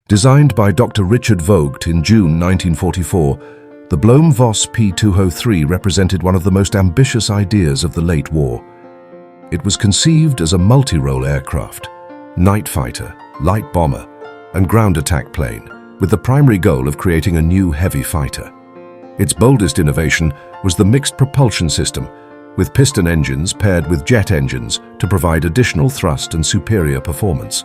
Designed by Dr. Richard Vogt in June 1944, the Blohm Voss P represented one of the most ambitious ideas of the late war. It was conceived as a multi-role aircraft, night fighter, light bomber, and ground attack plane, with the primary goal of creating a new heavy fighter. Its boldest innovation was the mixed propulsion system, with piston engines paired with jet engines to provide additional thrust and superior performance.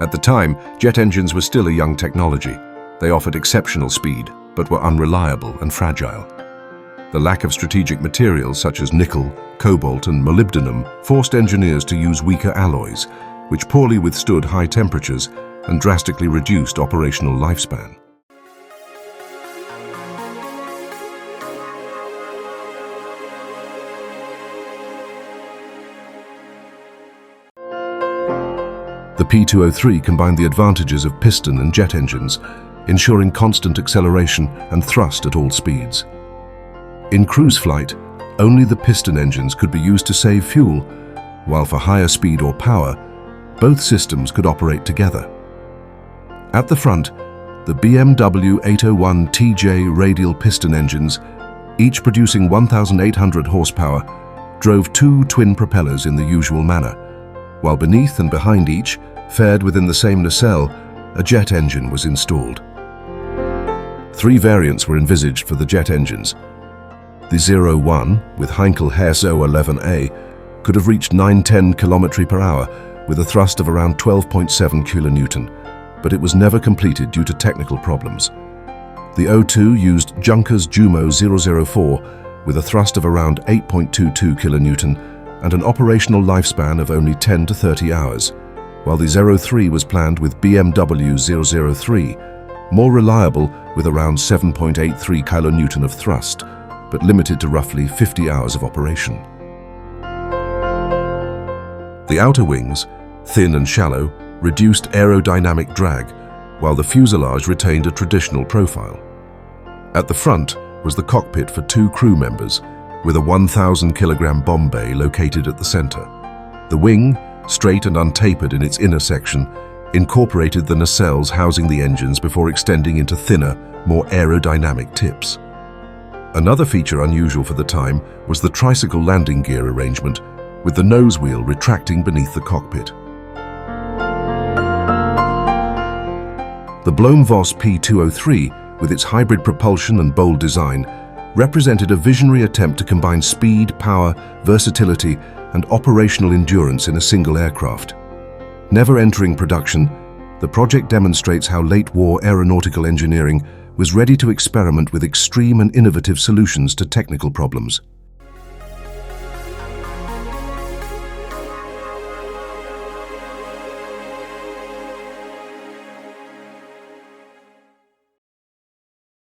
At the time, jet engines were still a young technology. They offered exceptional speed, but were unreliable and fragile. The lack of strategic materials such as nickel, cobalt, and molybdenum forced engineers to use weaker alloys, which poorly withstood high temperatures and drastically reduced operational lifespan. The P203 combined the advantages of piston and jet engines, ensuring constant acceleration and thrust at all speeds. In cruise flight, only the piston engines could be used to save fuel, while for higher speed or power, both systems could operate together. At the front, the BMW 801 TJ radial piston engines, each producing 1,800 horsepower, drove two twin propellers in the usual manner, while beneath and behind each, fared within the same nacelle, a jet engine was installed. Three variants were envisaged for the jet engines. The 01, with Heinkel Hess 011A, could have reached 910 km per hour with a thrust of around 12.7 kN, but it was never completed due to technical problems. The 02 used Junkers Jumo 004 with a thrust of around 8.22 kN and an operational lifespan of only 10 to 30 hours, while the 03 was planned with BMW 003, more reliable with around 7.83 kN of thrust, but limited to roughly 50 hours of operation. The outer wings, thin and shallow, reduced aerodynamic drag, while the fuselage retained a traditional profile. At the front was the cockpit for two crew members, with a 1,000-kilogram bomb bay located at the center. The wing, straight and untapered in its inner section, incorporated the nacelles housing the engines before extending into thinner, more aerodynamic tips. Another feature unusual for the time was the tricycle landing gear arrangement, with the nose wheel retracting beneath the cockpit. The Blohm Voss P203, with its hybrid propulsion and bold design, represented a visionary attempt to combine speed, power, versatility, and operational endurance in a single aircraft. Never entering production, the project demonstrates how late-war aeronautical engineering was ready to experiment with extreme and innovative solutions to technical problems.